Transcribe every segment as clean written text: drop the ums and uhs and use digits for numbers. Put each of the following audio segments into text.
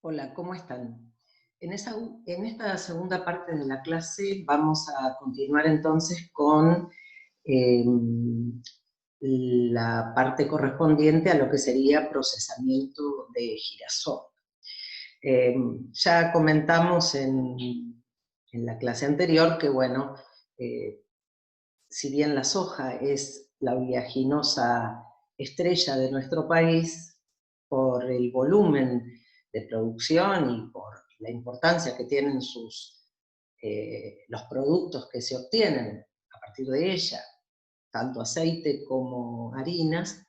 Hola, ¿cómo están? En esta segunda parte de la clase vamos a continuar entonces con eh, la parte correspondiente a lo que sería procesamiento de girasol. Eh, ya comentamos en la clase anterior que, bueno, eh, si bien la soja es la oleaginosa estrella de nuestro país, por el volumen de producción y por la importancia que tienen los productos que se obtienen a partir de ella, tanto aceite como harinas,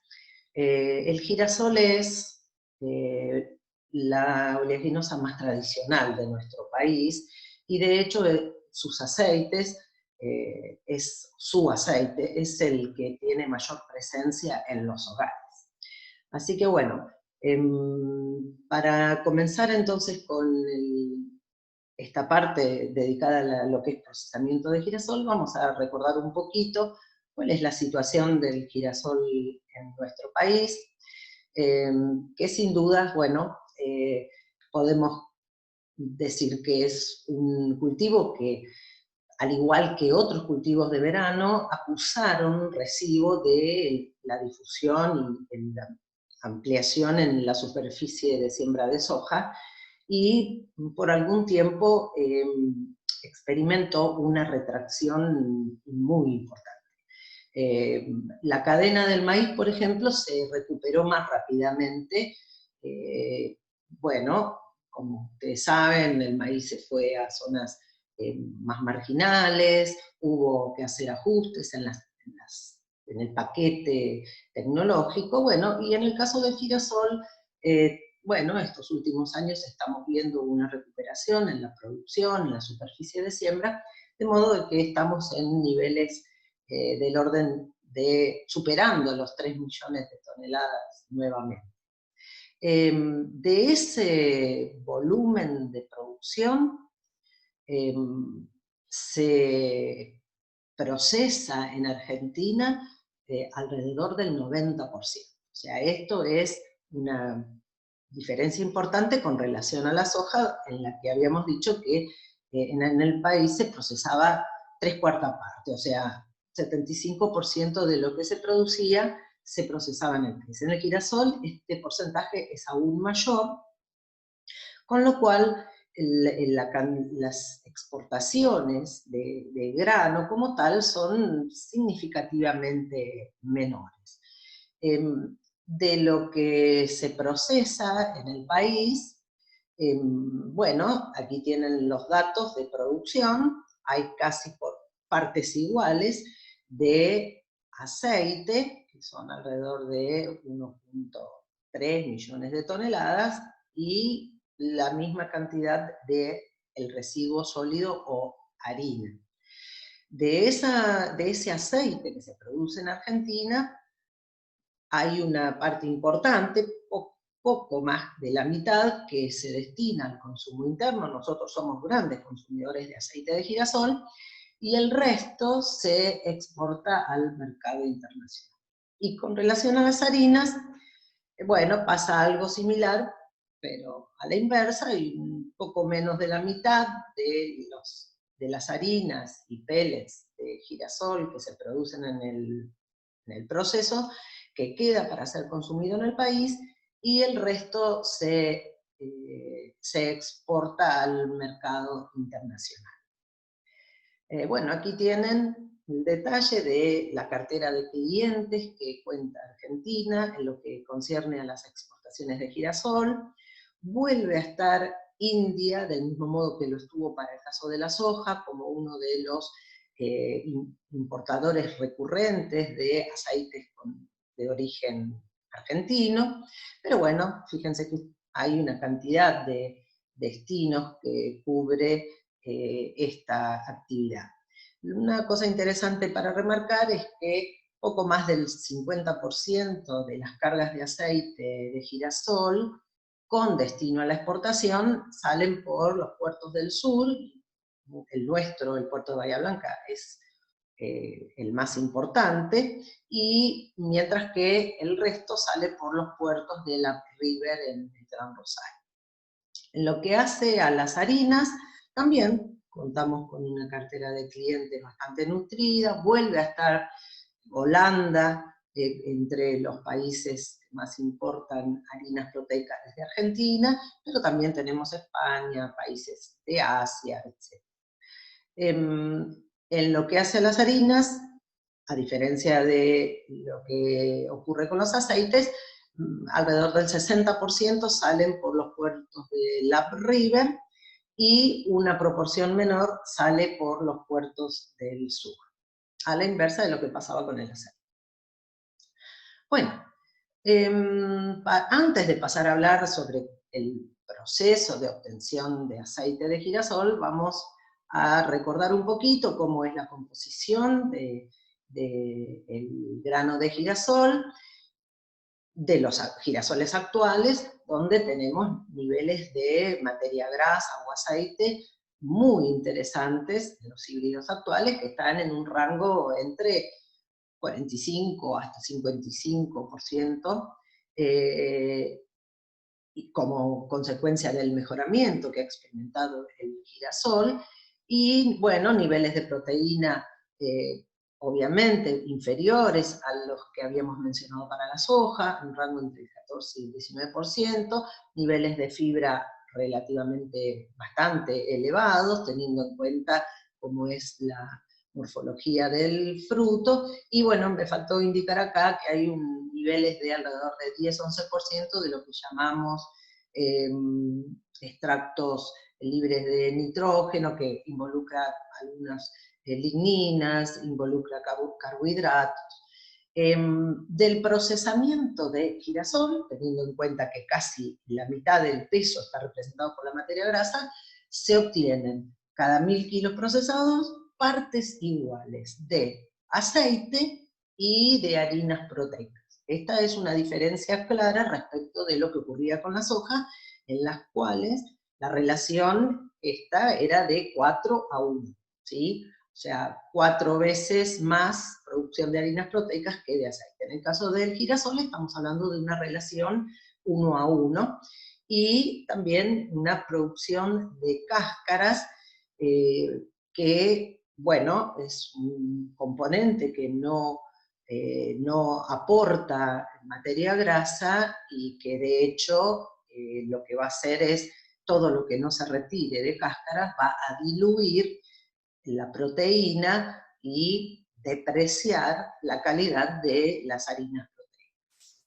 el girasol es la oleaginosa más tradicional de nuestro país y de hecho sus aceites, es su aceite, es el que tiene mayor presencia en los hogares. Así que bueno, para comenzar entonces con esta parte dedicada a lo que es procesamiento de girasol, vamos a recordar un poquito cuál es la situación del girasol en nuestro país, que sin dudas, bueno, podemos decir que es un cultivo que, al igual que otros cultivos de verano, acusaron recibo de la difusión y la ampliación en la superficie de siembra de soja, y por algún tiempo experimentó una retracción muy importante. La cadena del maíz, por ejemplo, se recuperó más rápidamente. Eh, bueno, como ustedes saben, el maíz se fue a zonas más marginales, hubo que hacer ajustes en el paquete tecnológico. Bueno, y en el caso del girasol, bueno, estos últimos años estamos viendo una recuperación en la producción, en la superficie de siembra, de modo de que estamos en niveles del orden de superando los 3 millones de toneladas nuevamente. De ese volumen de producción, eh, se procesa en Argentina alrededor del 90%. O sea, esto es una diferencia importante con relación a la soja, en la que habíamos dicho que en el país se procesaba 3/4 parte, o sea, 75% de lo que se producía se procesaba en el país. En el girasol este porcentaje es aún mayor, con lo cual las exportaciones de grano como tal son significativamente menores. De lo que se procesa en el país, bueno, aquí tienen los datos de producción, hay casi por partes iguales de aceite, que son alrededor de 1,3 millones de toneladas, y la misma cantidad de el residuo sólido o harina. De ese aceite que se produce en Argentina, hay una parte importante, poco más de la mitad, que se destina al consumo interno. Nosotros somos grandes consumidores de aceite de girasol, y el resto se exporta al mercado internacional. Y con relación a las harinas, bueno, pasa algo similar, pero a la inversa, y un poco menos de la mitad de las harinas y pellets de girasol que se producen en el proceso, que queda para ser consumido en el país, y el resto se exporta al mercado internacional. Bueno, aquí tienen el detalle de la cartera de clientes que cuenta Argentina en lo que concierne a las exportaciones de girasol. Vuelve a estar India, del mismo modo que lo estuvo para el caso de la soja, como uno de los importadores recurrentes de aceites de origen argentino. Pero bueno, fíjense que hay una cantidad de destinos que cubre esta actividad. Una cosa interesante para remarcar es que poco más del 50% de las cargas de aceite de girasol con destino a la exportación salen por los puertos del sur. El nuestro, el puerto de Bahía Blanca, es el más importante, y mientras que el resto sale por los puertos de la River en el Gran Rosario. En lo que hace a las harinas, también contamos con una cartera de clientes bastante nutrida, vuelve a estar Holanda, entre los países que más importan harinas proteicas desde Argentina, pero también tenemos España, países de Asia, etc. En lo que hace a las harinas, a diferencia de lo que ocurre con los aceites, alrededor del 60% salen por los puertos de Lap River y una proporción menor sale por los puertos del sur, a la inversa de lo que pasaba con el aceite. Bueno, antes de pasar a hablar sobre el proceso de obtención de aceite de girasol, vamos a recordar un poquito cómo es la composición del grano de girasol, de los girasoles actuales, donde tenemos niveles de materia grasa o aceite muy interesantes en los híbridos actuales, que están en un rango entre 45 hasta 55%, y como consecuencia del mejoramiento que ha experimentado el girasol, y bueno, niveles de proteína obviamente inferiores a los que habíamos mencionado para la soja, un rango entre el 14 y el 19%, niveles de fibra relativamente bastante elevados, teniendo en cuenta cómo es la morfología del fruto, y bueno, me faltó indicar acá que hay niveles de alrededor de 10-11% de lo que llamamos extractos libres de nitrógeno, que involucra algunas ligninas, involucra carbohidratos. Del procesamiento de girasol, teniendo en cuenta que casi la mitad del peso está representado por la materia grasa, se obtienen cada 1000 kilos procesados partes iguales de aceite y de harinas proteicas. Esta es una diferencia clara respecto de lo que ocurría con la soja, en las cuales la relación esta era de 4:1, ¿sí? O sea, 4 veces más producción de harinas proteicas que de aceite. En el caso del girasol estamos hablando de una relación 1:1, y también una producción de cáscaras que, bueno, es un componente que no aporta materia grasa y que de hecho lo que va a hacer es todo lo que no se retire de cáscaras va a diluir la proteína y depreciar la calidad de las harinas proteicas.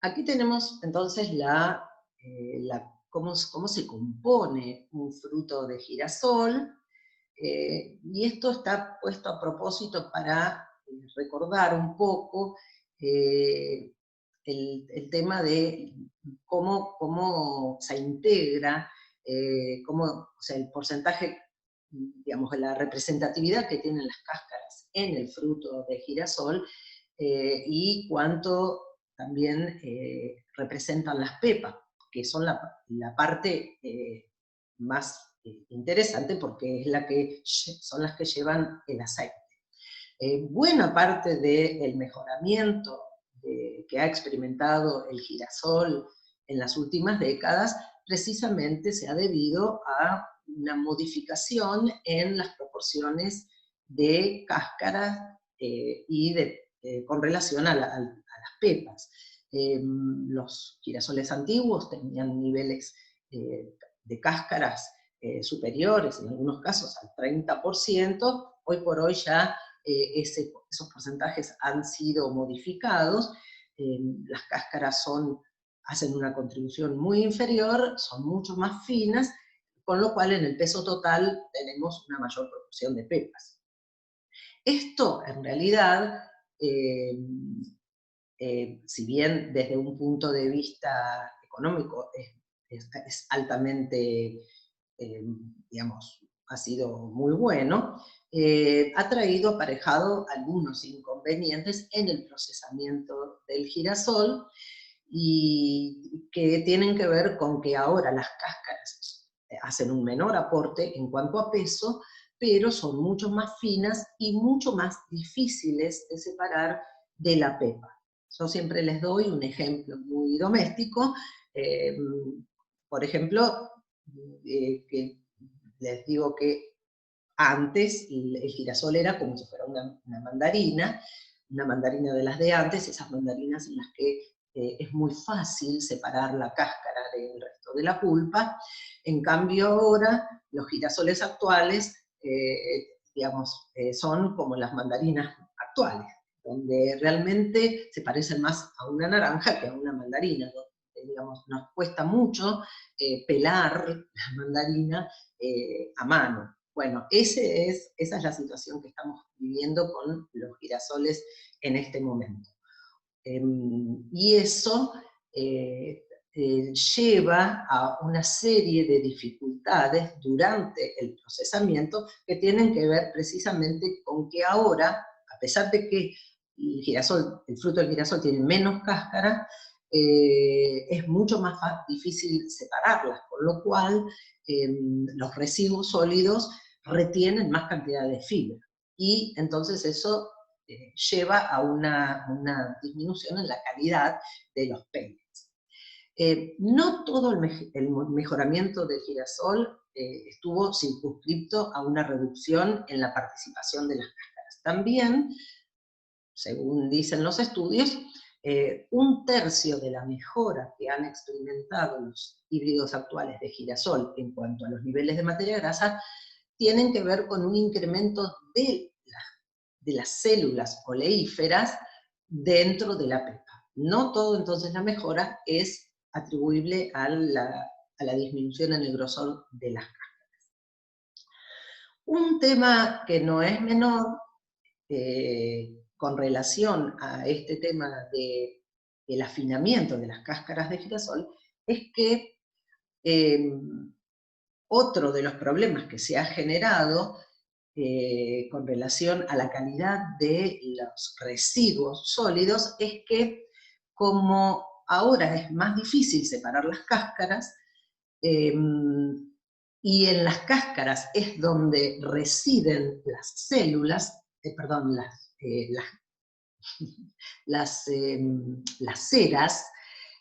Aquí tenemos entonces cómo se compone un fruto de girasol, y esto está puesto a propósito para recordar un poco el tema de cómo se integra, o sea, el porcentaje, digamos, de la representatividad que tienen las cáscaras en el fruto de girasol, y cuánto también representan las pepas, que son la parte más interesante, porque son las que llevan el aceite. Buena parte del mejoramiento que ha experimentado el girasol en las últimas décadas precisamente se ha debido a una modificación en las proporciones de cáscara y con relación a las pepas. Los girasoles antiguos tenían niveles de cáscaras superiores, en algunos casos al 30%, hoy por hoy ya esos porcentajes han sido modificados, las cáscaras hacen una contribución muy inferior, son mucho más finas, con lo cual en el peso total tenemos una mayor proporción de pepas. Esto en realidad, si bien desde un punto de vista económico es altamente, digamos, ha sido muy bueno, ha traído aparejado algunos inconvenientes en el procesamiento del girasol, y que tienen que ver con que ahora las cáscaras hacen un menor aporte en cuanto a peso, pero son mucho más finas y mucho más difíciles de separar de la pepa. Yo siempre les doy un ejemplo muy doméstico. por ejemplo, que les digo que antes el girasol era como si fuera una mandarina de las de antes, esas mandarinas en las que es muy fácil separar la cáscara del resto de la pulpa. En cambio ahora, los girasoles actuales, digamos, son como las mandarinas actuales, donde realmente se parecen más a una naranja que a una mandarina, donde, digamos, nos cuesta mucho pelar la mandarina a mano. Bueno, esa es la situación que estamos viviendo con los girasoles en este momento. Y eso lleva a una serie de dificultades durante el procesamiento que tienen que ver precisamente con que ahora, a pesar de que el fruto del girasol tiene menos cáscara, es mucho más difícil separarlas, con lo cual los residuos sólidos retienen más cantidad de fibra. Y entonces eso lleva a una disminución en la calidad de los pellets. No todo el mejoramiento del girasol estuvo circunscripto a una reducción en la participación de las cáscaras. También, según dicen los estudios, 1/3 de la mejora que han experimentado los híbridos actuales de girasol en cuanto a los niveles de materia grasa tienen que ver con un incremento de las células oleíferas dentro de la pepa. No todo entonces la mejora es atribuible a la disminución en el grosor de las cáscaras. Un tema que no es menor con relación a este tema del afinamiento de las cáscaras de girasol es que otro de los problemas que se ha generado con relación a la calidad de los residuos sólidos es que como ahora es más difícil separar las cáscaras, y en las cáscaras es donde residen las células, las ceras,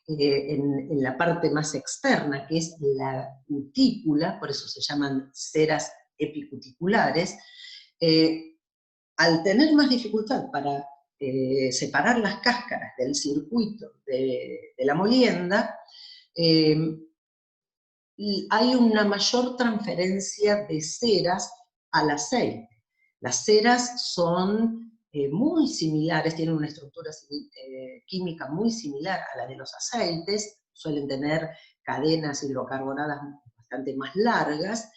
en la parte más externa, que es la cutícula, por eso se llaman ceras epicuticulares, al tener más dificultad para separar las cáscaras del circuito de la molienda, hay una mayor transferencia de ceras al aceite. Las ceras son muy similares, tienen una estructura química muy similar a la de los aceites, suelen tener cadenas hidrocarbonadas bastante más largas,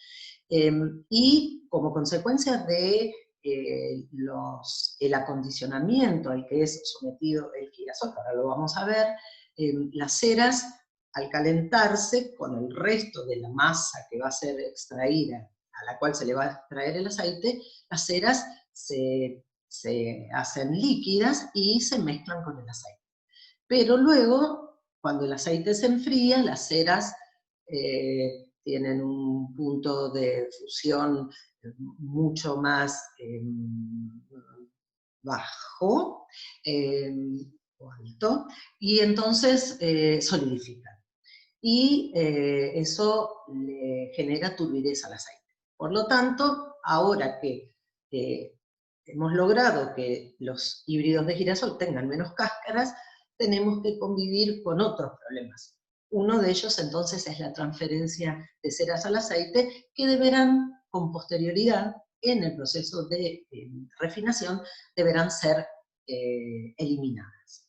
y como consecuencia de el acondicionamiento al que es sometido el girasol, ahora lo vamos a ver, las ceras al calentarse con el resto de la masa que va a ser extraída, a la cual se le va a extraer el aceite, las ceras se hacen líquidas y se mezclan con el aceite. Pero luego, cuando el aceite se enfría, las ceras tienen un punto de fusión mucho más bajo o alto, y entonces solidifican. Y eso le genera turbidez al aceite. Por lo tanto, ahora que hemos logrado que los híbridos de girasol tengan menos cáscaras, tenemos que convivir con otros problemas. Uno de ellos entonces es la transferencia de ceras al aceite, que deberán con posterioridad, en el proceso de refinación, deberán ser eliminadas.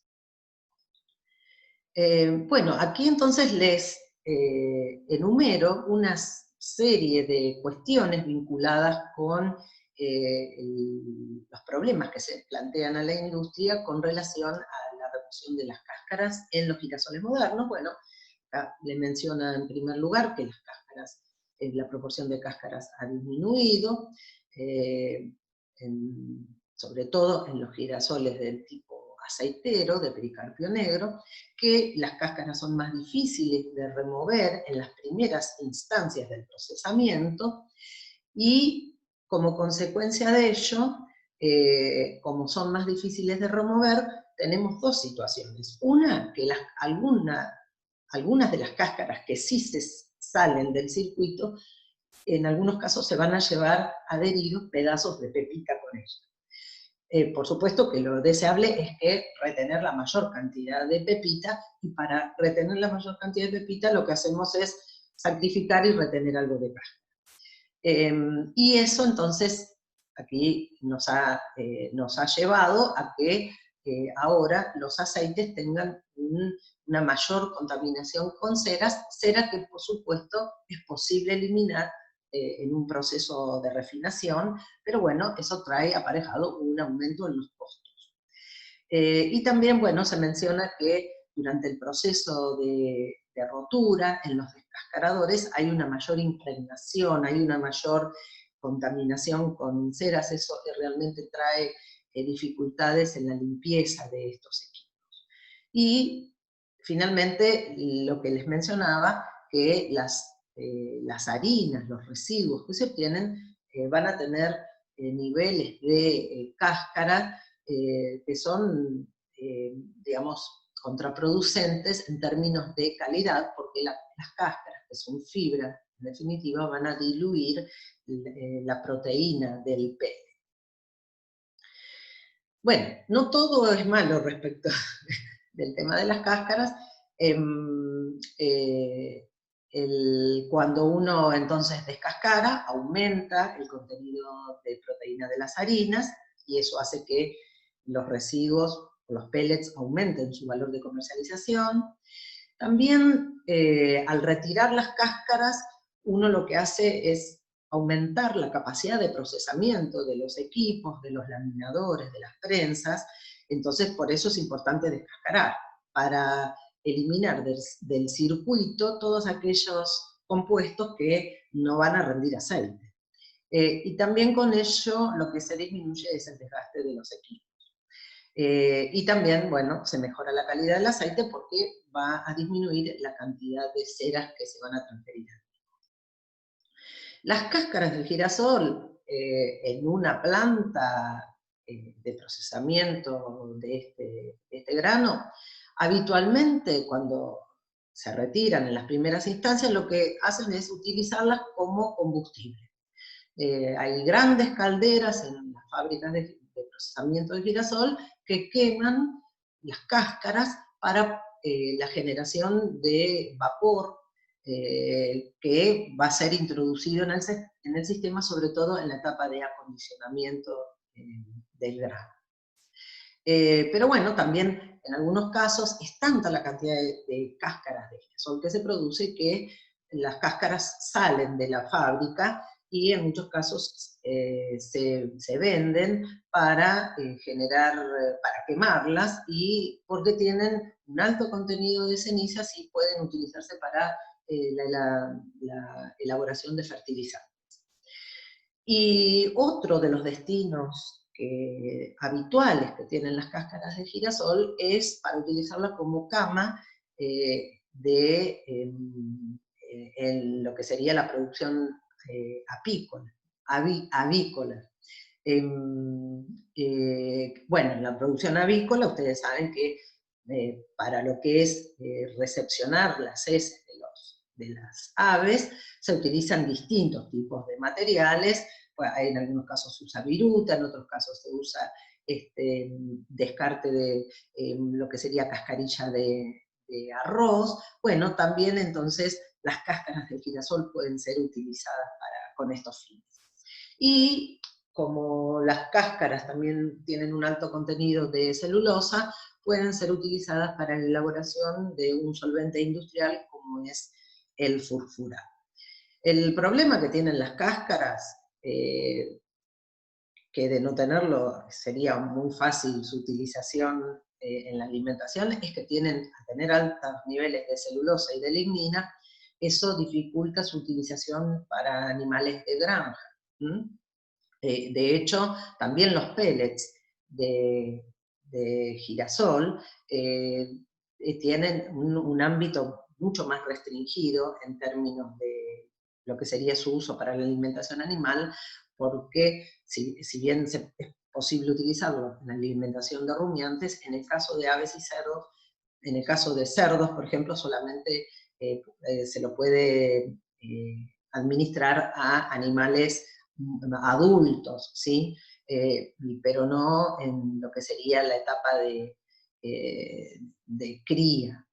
Bueno, aquí entonces les enumero una serie de cuestiones vinculadas con los problemas que se plantean a la industria con relación a la reducción de las cáscaras en los girasoles modernos. Bueno, acá le menciona en primer lugar que las cáscaras, la proporción de cáscaras ha disminuido, sobre todo en los girasoles del tipo aceitero, de pericarpio negro, que las cáscaras son más difíciles de remover en las primeras instancias del procesamiento, y como consecuencia de ello, como son más difíciles de remover, tenemos dos situaciones. Una, que algunas de las cáscaras que sí se salen del circuito, en algunos casos se van a llevar adheridos pedazos de pepita con ellos. Por supuesto que lo deseable es que retener la mayor cantidad de pepita, y para retener la mayor cantidad de pepita lo que hacemos es sacrificar y retener algo de cáscara. Y eso entonces aquí nos ha llevado a que ahora los aceites tengan una mayor contaminación con ceras, cera que por supuesto es posible eliminar en un proceso de refinación, pero bueno, eso trae aparejado un aumento en los costos. Y también, bueno, se menciona que durante el proceso de rotura en los descascaradores hay una mayor impregnación, hay una mayor contaminación con ceras, eso realmente trae dificultades en la limpieza de estos equipos. Y finalmente, lo que les mencionaba, que las harinas, los residuos que se obtienen, van a tener niveles de cáscara que son, digamos, contraproducentes en términos de calidad, porque las cáscaras, que son fibra, en definitiva, van a diluir la proteína del pellet. Bueno, no todo es malo respecto del tema de las cáscaras. Cuando uno entonces descascara, aumenta el contenido de proteína de las harinas, y eso hace que los residuos, los pellets, aumenten su valor de comercialización. También al retirar las cáscaras, uno lo que hace es aumentar la capacidad de procesamiento de los equipos, de los laminadores, de las prensas. Entonces por eso es importante descascarar, para eliminar del circuito todos aquellos compuestos que no van a rendir aceite. Y también con ello lo que se disminuye es el desgaste de los equipos. Y también, bueno, se mejora la calidad del aceite porque va a disminuir la cantidad de ceras que se van a transferir. Las cáscaras del girasol en una planta de procesamiento de este grano, habitualmente cuando se retiran en las primeras instancias, lo que hacen es utilizarlas como combustible. Hay grandes calderas en las fábricas de procesamiento de girasol que queman las cáscaras para la generación de vapor que va a ser introducido en el sistema, sobre todo en la etapa de acondicionamiento del grano. Pero bueno, también en algunos casos es tanta la cantidad de cáscaras de girasol que se produce que las cáscaras salen de la fábrica y en muchos casos se venden para para quemarlas, y porque tienen un alto contenido de cenizas y pueden utilizarse para la elaboración de fertilizantes. Y otro de los destinos habituales que tienen las cáscaras de girasol es para utilizarlas como cama en lo que sería la producción avícola. Bueno, en la producción avícola ustedes saben que para lo que es recepcionar las heces de las aves, se utilizan distintos tipos de materiales. En algunos casos se usa viruta, en otros casos se usa descarte de lo que sería cascarilla de arroz. Bueno, también entonces las cáscaras del girasol pueden ser utilizadas con estos fines. Y como las cáscaras también tienen un alto contenido de celulosa, pueden ser utilizadas para la elaboración de un solvente industrial como es el furfurato. El problema que tienen las cáscaras, que de no tenerlo sería muy fácil su utilización en la alimentación, es que al tener altos niveles de celulosa y de lignina, eso dificulta su utilización para animales de granja. De hecho, también los pellets de girasol tienen un ámbito mucho más restringido en términos de lo que sería su uso para la alimentación animal, porque si bien es posible utilizarlo en la alimentación de rumiantes, en el caso de aves y cerdos En el caso de cerdos, por ejemplo, solamente se lo puede administrar a animales adultos, ¿sí? Pero no en lo que sería la etapa de cría.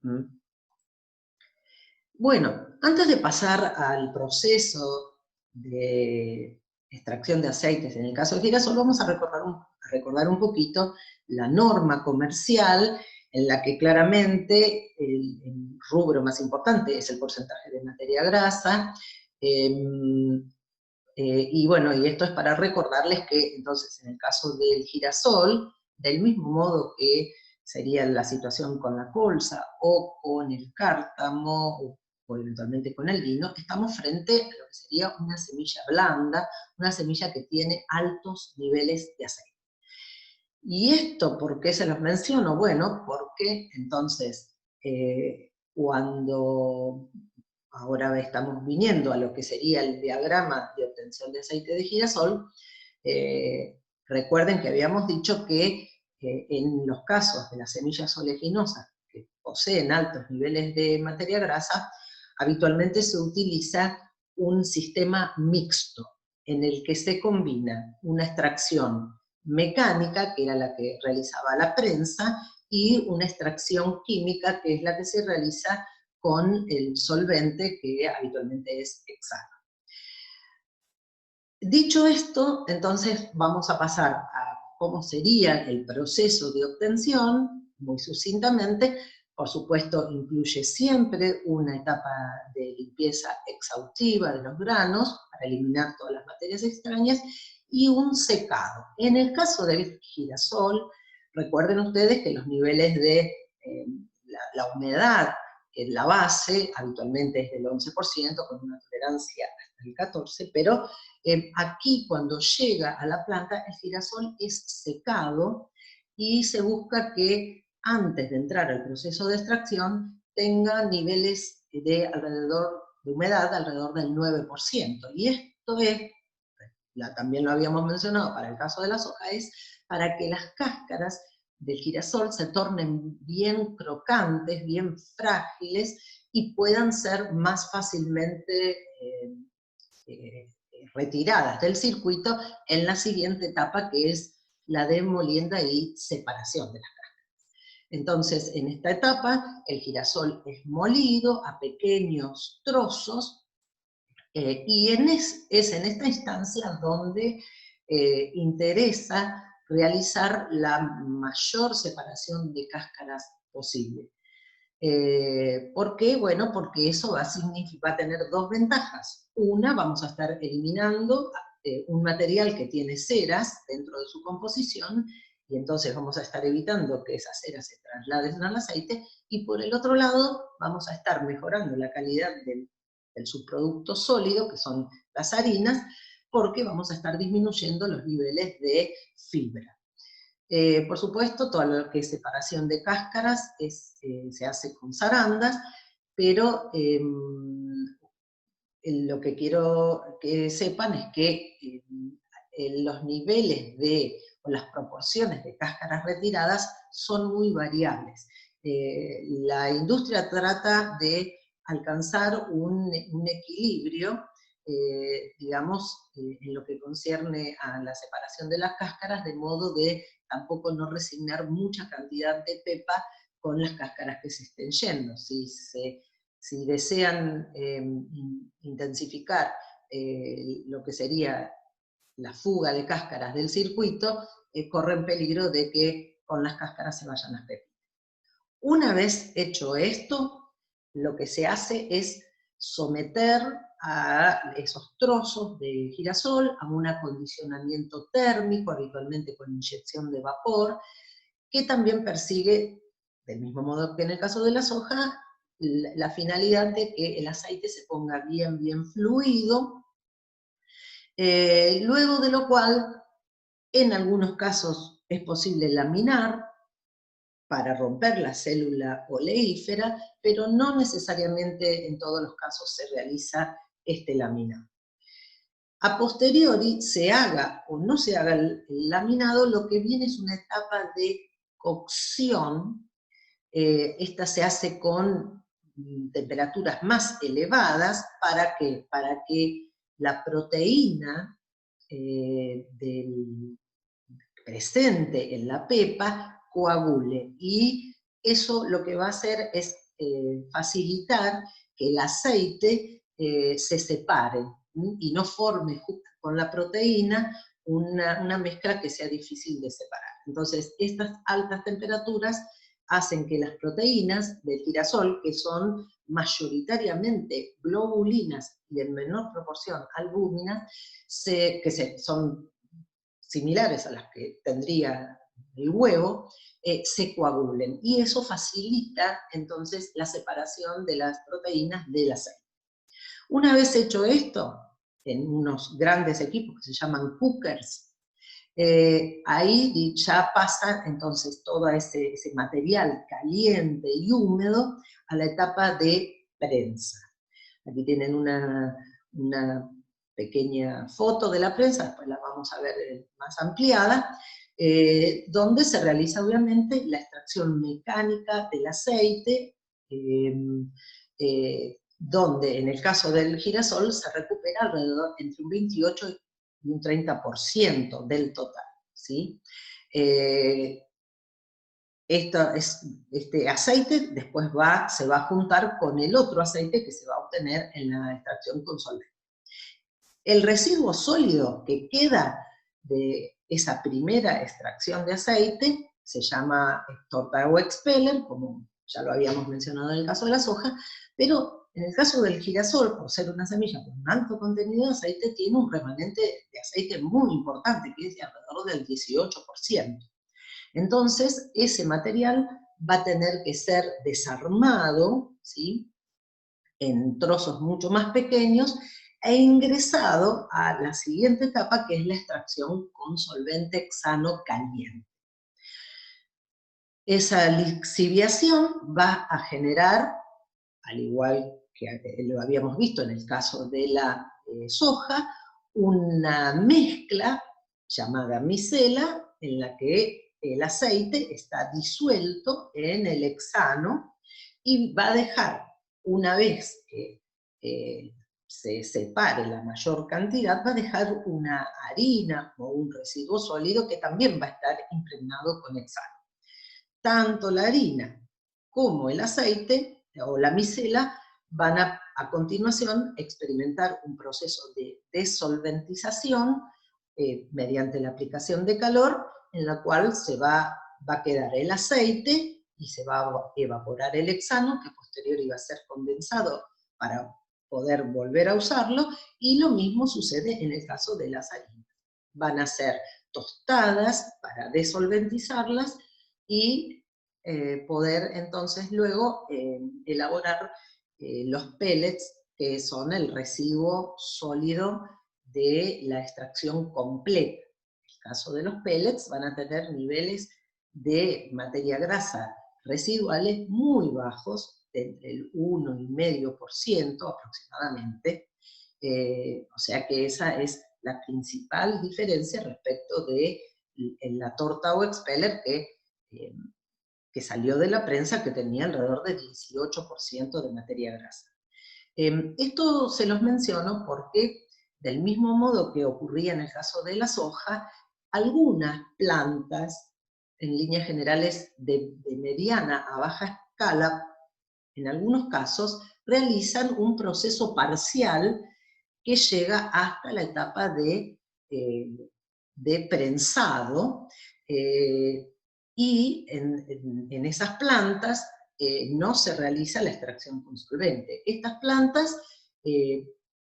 Bueno, antes de pasar al proceso de extracción de aceites, en el caso de girasol, vamos a recordar un poquito la norma comercial en la que claramente el rubro más importante es el porcentaje de materia grasa, y bueno, y esto es para recordarles que entonces en el caso del girasol, del mismo modo que sería la situación con la colza o con el cártamo o eventualmente con el vino, estamos frente a lo que sería una semilla blanda, una semilla que tiene altos niveles de aceite. ¿Y esto por qué se los menciono? Bueno, porque entonces cuando ahora estamos viniendo a lo que sería el diagrama de obtención de aceite de girasol, recuerden que habíamos dicho que en los casos de las semillas oleaginosas que poseen altos niveles de materia grasa, habitualmente se utiliza un sistema mixto en el que se combina una extracción mecánica, que era la que realizaba la prensa, y una extracción química, que es la que se realiza con el solvente, que habitualmente es hexano. Dicho esto, entonces vamos a pasar a cómo sería el proceso de obtención, muy sucintamente. Por supuesto, incluye siempre una etapa de limpieza exhaustiva de los granos, para eliminar todas las materias extrañas, y un secado. En el caso del girasol, recuerden ustedes que los niveles de la humedad en la base habitualmente es del 11%, con una tolerancia hasta el 14%, pero aquí cuando llega a la planta el girasol es secado y se busca que antes de entrar al proceso de extracción tenga niveles de humedad alrededor del 9%. Y esto es, también lo habíamos mencionado para el caso de la soja, es para que las cáscaras del girasol se tornen bien crocantes, bien frágiles, y puedan ser más fácilmente retiradas del circuito en la siguiente etapa, que es la de molienda y separación de las cáscaras. Entonces, en esta etapa, el girasol es molido a pequeños trozos, y es en esta instancia donde interesa realizar la mayor separación de cáscaras posible. ¿Por qué? Bueno, porque eso va a tener dos ventajas. Una, vamos a estar eliminando un material que tiene ceras dentro de su composición, y entonces vamos a estar evitando que esas ceras se trasladen al aceite, y por el otro lado vamos a estar mejorando la calidad del subproducto sólido, que son las harinas, porque vamos a estar disminuyendo los niveles de fibra. Por supuesto, todo lo que es separación de cáscaras se hace con zarandas, pero lo que quiero que sepan es que los niveles o las proporciones de cáscaras retiradas son muy variables. La industria trata de alcanzar un equilibrio, digamos, en lo que concierne a la separación de las cáscaras, de modo de tampoco no resignar mucha cantidad de pepa con las cáscaras que se estén yendo. Si desean intensificar lo que sería la fuga de cáscaras del circuito, corren peligro de que con las cáscaras se vayan las pepitas. Una vez hecho esto, lo que se hace es someter a esos trozos de girasol a un acondicionamiento térmico, habitualmente con inyección de vapor, que también persigue, del mismo modo que en el caso de la soja, la finalidad de que el aceite se ponga bien fluido, luego de lo cual, en algunos casos es posible laminar para romper la célula oleífera, pero no necesariamente en todos los casos se realiza este laminado. A posteriori, se haga o no se haga el laminado, lo que viene es una etapa de cocción, esta se hace con temperaturas más elevadas para que la proteína presente en la pepa coagule, y eso lo que va a hacer es facilitar que el aceite se separe y no forme con la proteína una mezcla que sea difícil de separar. Entonces, estas altas temperaturas hacen que las proteínas del girasol, que son mayoritariamente globulinas y en menor proporción albúminas, son similares a las que tendría el huevo, se coagulen. Y eso facilita entonces la separación de las proteínas del aceite. Una vez hecho esto, en unos grandes equipos que se llaman cookers, ahí ya pasa entonces todo ese material caliente y húmedo a la etapa de prensa. Aquí tienen una pequeña foto de la prensa, después la vamos a ver más ampliada, donde se realiza obviamente la extracción mecánica del aceite, donde en el caso del girasol se recupera alrededor entre un 28 y un 30% del total, ¿sí? Este aceite después se va a juntar con el otro aceite que se va a obtener en la extracción con solvente. El residuo sólido que queda de esa primera extracción de aceite se llama torta o expeller, como ya lo habíamos mencionado en el caso de la soja, pero en el caso del girasol, por ser una semilla con un alto contenido de aceite, tiene un remanente de aceite muy importante, que es de alrededor del 18%. Entonces, ese material va a tener que ser desarmado, ¿sí?, en trozos mucho más pequeños, e ingresado a la siguiente etapa, que es la extracción con solvente hexano caliente. Esa lixiviación va a generar, al igual que lo habíamos visto en el caso de la soja, una mezcla llamada micela, en la que el aceite está disuelto en el hexano y va a dejar, una vez que se separe la mayor cantidad, va a dejar una harina o un residuo sólido que también va a estar impregnado con hexano. Tanto la harina como el aceite o la micela van a continuación experimentar un proceso de desolventización mediante la aplicación de calor, en la cual va a quedar el aceite y se va a evaporar el hexano, que posterior iba a ser condensado para poder volver a usarlo, y lo mismo sucede en el caso de las harinas. Van a ser tostadas para desolventizarlas y poder entonces luego elaborar los pellets, que son el residuo sólido de la extracción completa. En el caso de los pellets van a tener niveles de materia grasa residuales muy bajos, entre el 1,5% aproximadamente, o sea que esa es la principal diferencia respecto de la torta o expeller que salió de la prensa, que tenía alrededor de 18% de materia grasa. Esto se los menciono porque, del mismo modo que ocurría en el caso de la soja, algunas plantas, en líneas generales de mediana a baja escala, en algunos casos, realizan un proceso parcial que llega hasta la etapa de prensado, y en esas plantas no se realiza la extracción con solvente. Estas plantas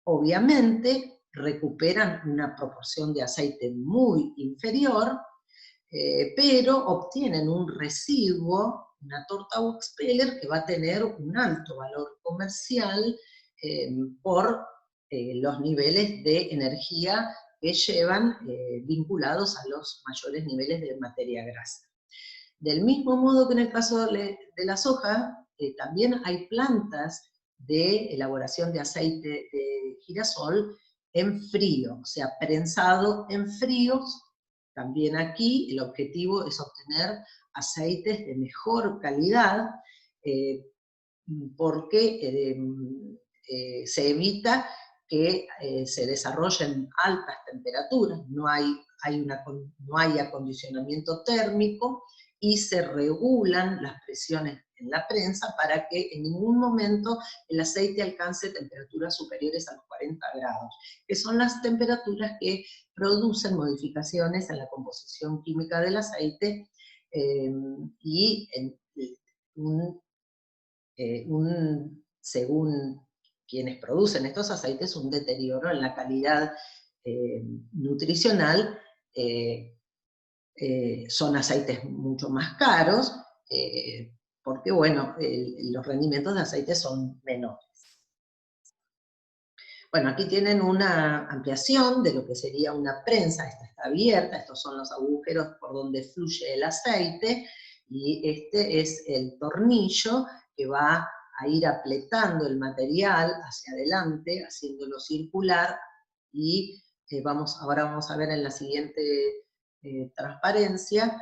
obviamente recuperan una proporción de aceite muy inferior, pero obtienen un residuo, una torta o expeller, que va a tener un alto valor comercial por los niveles de energía que llevan vinculados a los mayores niveles de materia grasa. Del mismo modo que en el caso de la soja, también hay plantas de elaboración de aceite de girasol en frío, o sea, prensado en fríos, también aquí el objetivo es obtener aceites de mejor calidad, porque se evita que se desarrollen altas temperaturas, no hay acondicionamiento térmico, y se regulan las presiones en la prensa para que en ningún momento el aceite alcance temperaturas superiores a los 40 grados, que son las temperaturas que producen modificaciones en la composición química del aceite y según quienes producen estos aceites, un deterioro en la calidad nutricional. Son aceites mucho más caros, porque bueno, los rendimientos de aceite son menores. Bueno, aquí tienen una ampliación de lo que sería una prensa. Esta está abierta, estos son los agujeros por donde fluye el aceite, y este es el tornillo que va a ir apretando el material hacia adelante, haciéndolo circular, y ahora vamos a ver en la siguiente transparencia.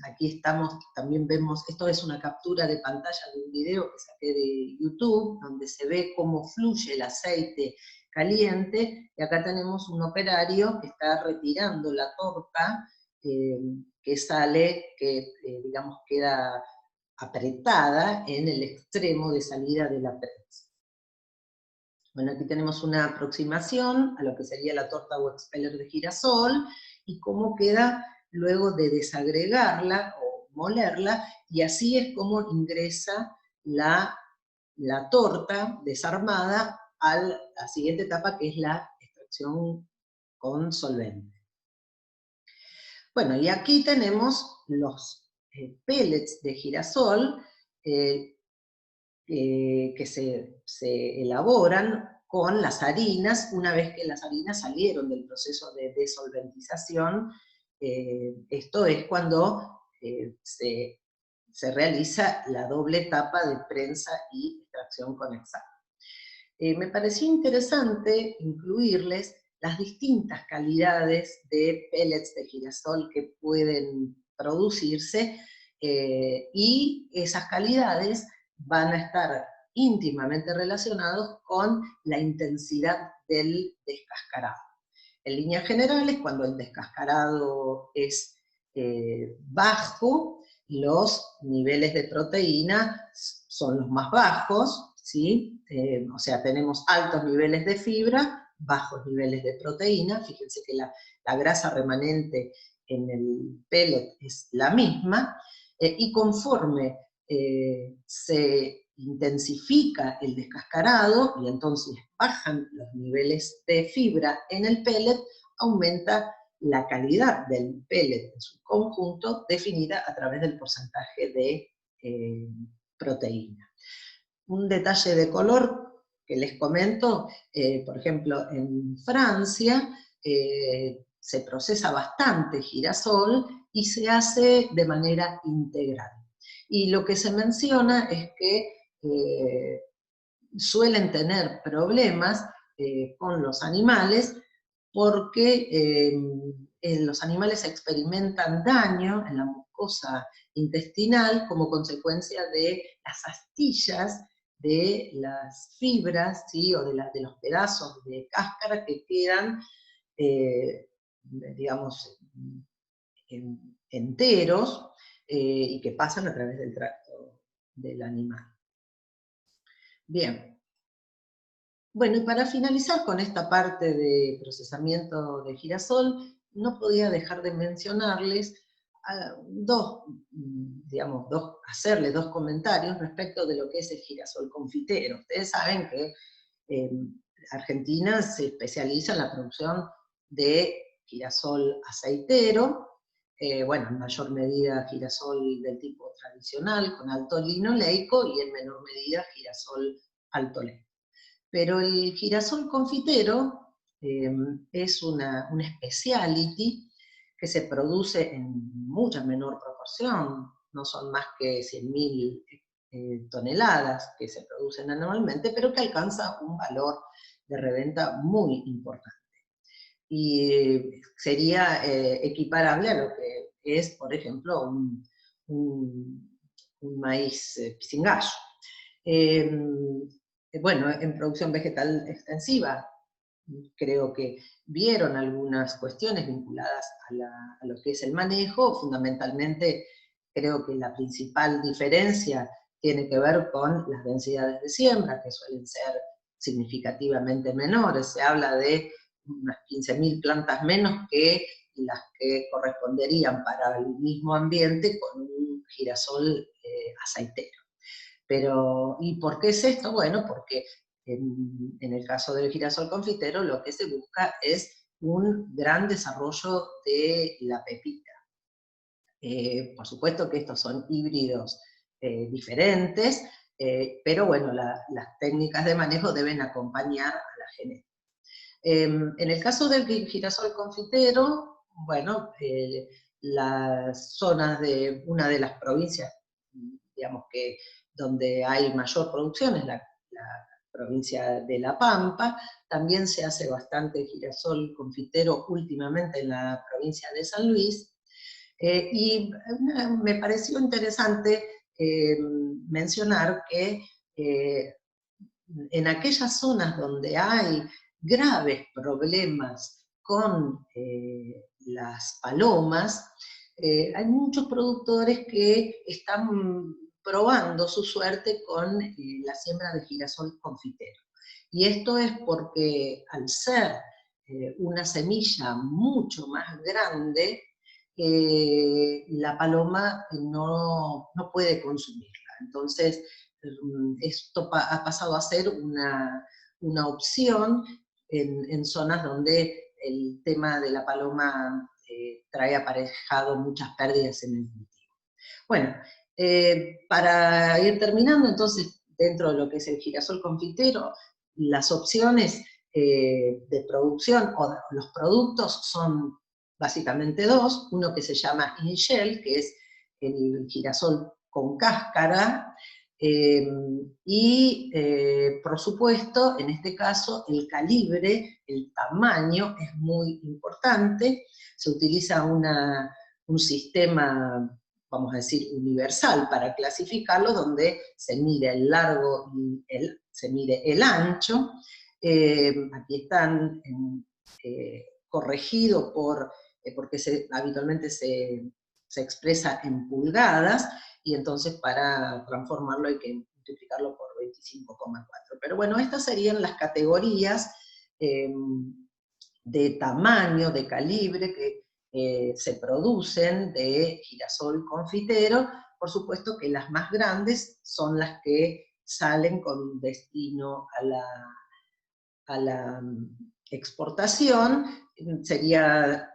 Aquí estamos, también vemos, esto es una captura de pantalla de un video que saqué de YouTube, donde se ve cómo fluye el aceite caliente, y acá tenemos un operario que está retirando la torta que sale, que digamos queda apretada en el extremo de salida de la prensa. Bueno, aquí tenemos una aproximación a lo que sería la torta o expeller de girasol, y cómo queda luego de desagregarla o molerla, y así es como ingresa la torta desarmada a la siguiente etapa, que es la extracción con solvente. Bueno, y aquí tenemos los pellets de girasol que se elaboran con las harinas. Una vez que las harinas salieron del proceso de desolventización, esto es cuando se realiza la doble etapa de prensa y extracción con hexano. Me pareció interesante incluirles las distintas calidades de pellets de girasol que pueden producirse, y esas calidades van a estar íntimamente relacionados con la intensidad del descascarado. En líneas generales, cuando el descascarado es bajo, los niveles de proteína son los más bajos, ¿sí? O sea, tenemos altos niveles de fibra, bajos niveles de proteína. Fíjense que la grasa remanente en el pellet es la misma, y conforme se intensifica el descascarado, y entonces bajan los niveles de fibra en el pellet, aumenta la calidad del pellet en su conjunto, definida a través del porcentaje de proteína. Un detalle de color que les comento, por ejemplo, en Francia se procesa bastante girasol y se hace de manera integral. Y lo que se menciona es que suelen tener problemas con los animales, porque los animales experimentan daño en la mucosa intestinal como consecuencia de las astillas de las fibras, ¿sí? O de los pedazos de cáscara que quedan, digamos, enteros, y que pasan a través del tracto del animal. Bien. Bueno, y para finalizar con esta parte de procesamiento de girasol, no podía dejar de mencionarles hacerles dos comentarios respecto de lo que es el girasol confitero. Ustedes saben que Argentina se especializa en la producción de girasol aceitero, bueno, en mayor medida girasol del tipo tradicional, con alto linoleico, y en menor medida girasol alto leico. Pero el girasol confitero es una specialty que se produce en mucha menor proporción, no son más que 100.000 toneladas que se producen anualmente, pero que alcanza un valor de reventa muy importante. y sería equiparable a lo que es, por ejemplo, un maíz pisingallo. Bueno, en producción vegetal extensiva, creo que vieron algunas cuestiones vinculadas a lo que es el manejo. Fundamentalmente, creo que la principal diferencia tiene que ver con las densidades de siembra, que suelen ser significativamente menores. Se habla de unas 15.000 plantas menos que las que corresponderían para el mismo ambiente con un girasol aceitero. Pero, ¿y por qué es esto? Bueno, porque en el caso del girasol confitero lo que se busca es un gran desarrollo de la pepita. Por supuesto que estos son híbridos diferentes, pero bueno, las técnicas de manejo deben acompañar a la genética. En el caso del girasol confitero, bueno, las zonas de una de las provincias, digamos que donde hay mayor producción es la provincia de La Pampa. También se hace bastante girasol confitero últimamente en la provincia de San Luis. Y me pareció interesante mencionar que en aquellas zonas donde hay graves problemas con las palomas, hay muchos productores que están probando su suerte con la siembra de girasol confitero. Y esto es porque al ser una semilla mucho más grande, la paloma no puede consumirla. Entonces, esto ha pasado a ser una opción en zonas donde el tema de la paloma trae aparejado muchas pérdidas en el cultivo. Bueno, para ir terminando, entonces, dentro de lo que es el girasol confitero, las opciones de producción o los productos son básicamente dos. Uno que se llama in-shell, que es el girasol con cáscara, y por supuesto, en este caso, el calibre, el tamaño es muy importante. Se utiliza un sistema, vamos a decir, universal para clasificarlo, donde se mide el largo y se mide el ancho. Aquí están corregidos porque habitualmente se expresa en pulgadas, y entonces para transformarlo hay que multiplicarlo por 25,4. Pero bueno, estas serían las categorías de tamaño, de calibre que se producen de girasol confitero. Por supuesto que las más grandes son las que salen con destino a la exportación. Sería,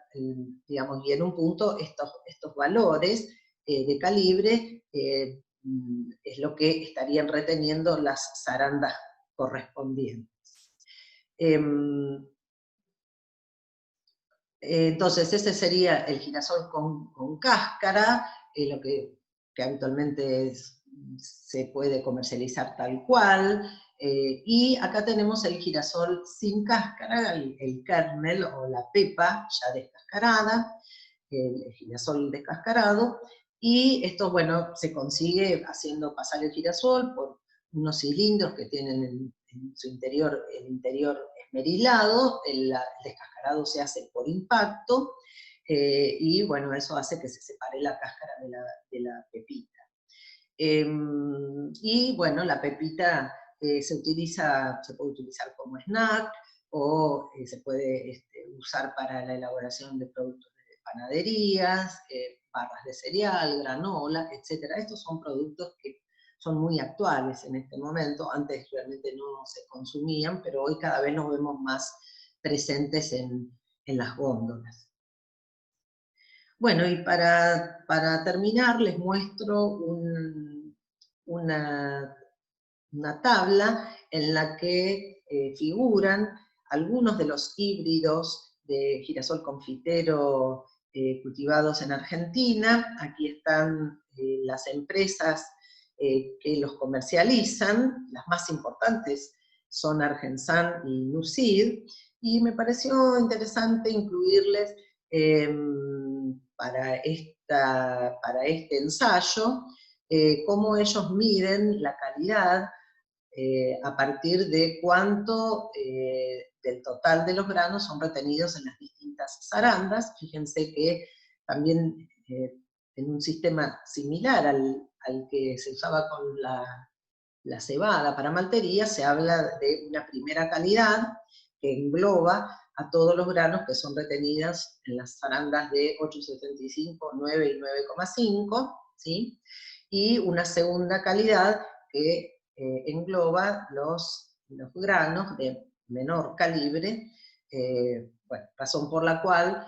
digamos, y en un punto estos valores de calibre es lo que estarían reteniendo las zarandas correspondientes. Entonces ese sería el girasol con cáscara, lo que habitualmente se puede comercializar tal cual. Y acá tenemos el girasol sin cáscara, el kernel o la pepa ya descascarada, el girasol descascarado. Y esto, bueno, se consigue haciendo pasar el girasol por unos cilindros que tienen en su interior, el interior esmerilado, el descascarado se hace por impacto, y bueno, eso hace que se separe la cáscara de la pepita. Y bueno, la pepita se puede utilizar como snack, o se puede usar para la elaboración de productos de panaderías, barras de cereal, granola, etc. Estos son productos que son muy actuales en este momento. Antes realmente no se consumían, pero hoy cada vez los vemos más presentes en las góndolas. Bueno, y para terminar les muestro una tabla en la que figuran algunos de los híbridos de girasol confitero cultivados en Argentina. Aquí están las empresas que los comercializan, las más importantes son Argensan y Nucid, y me pareció interesante incluirles para este ensayo cómo ellos miden la calidad a partir de cuánto del total de los granos son retenidos en las distintas zarandas. Fíjense que también en un sistema similar al que se usaba con la cebada para maltería, se habla de una primera calidad que engloba a todos los granos que son retenidos en las zarandas de 8,75, 9 y 9,5, ¿sí? Y una segunda calidad que engloba los granos de menor calibre, bueno, razón por la cual,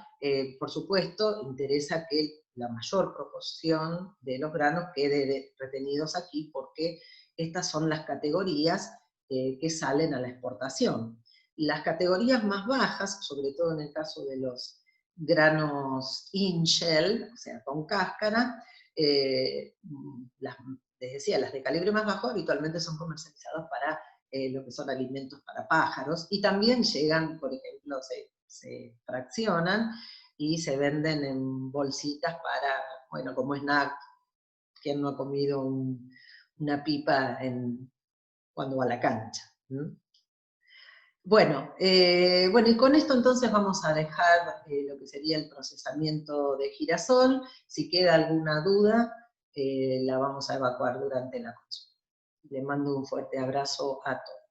por supuesto, interesa que la mayor proporción de los granos quede retenidos aquí, porque estas son las categorías que salen a la exportación. Las categorías más bajas, sobre todo en el caso de los granos in-shell, o sea, con cáscara, les decía, las de calibre más bajo habitualmente son comercializadas para lo que son alimentos para pájaros, y también llegan, por ejemplo, se fraccionan y se venden en bolsitas para, bueno, como snack. ¿Quién no ha comido una pipa cuando va a la cancha? ¿Mm? Bueno, y con esto entonces vamos a dejar lo que sería el procesamiento de girasol. Si queda alguna duda, la vamos a evacuar durante la consulta. Le mando un fuerte abrazo a todos.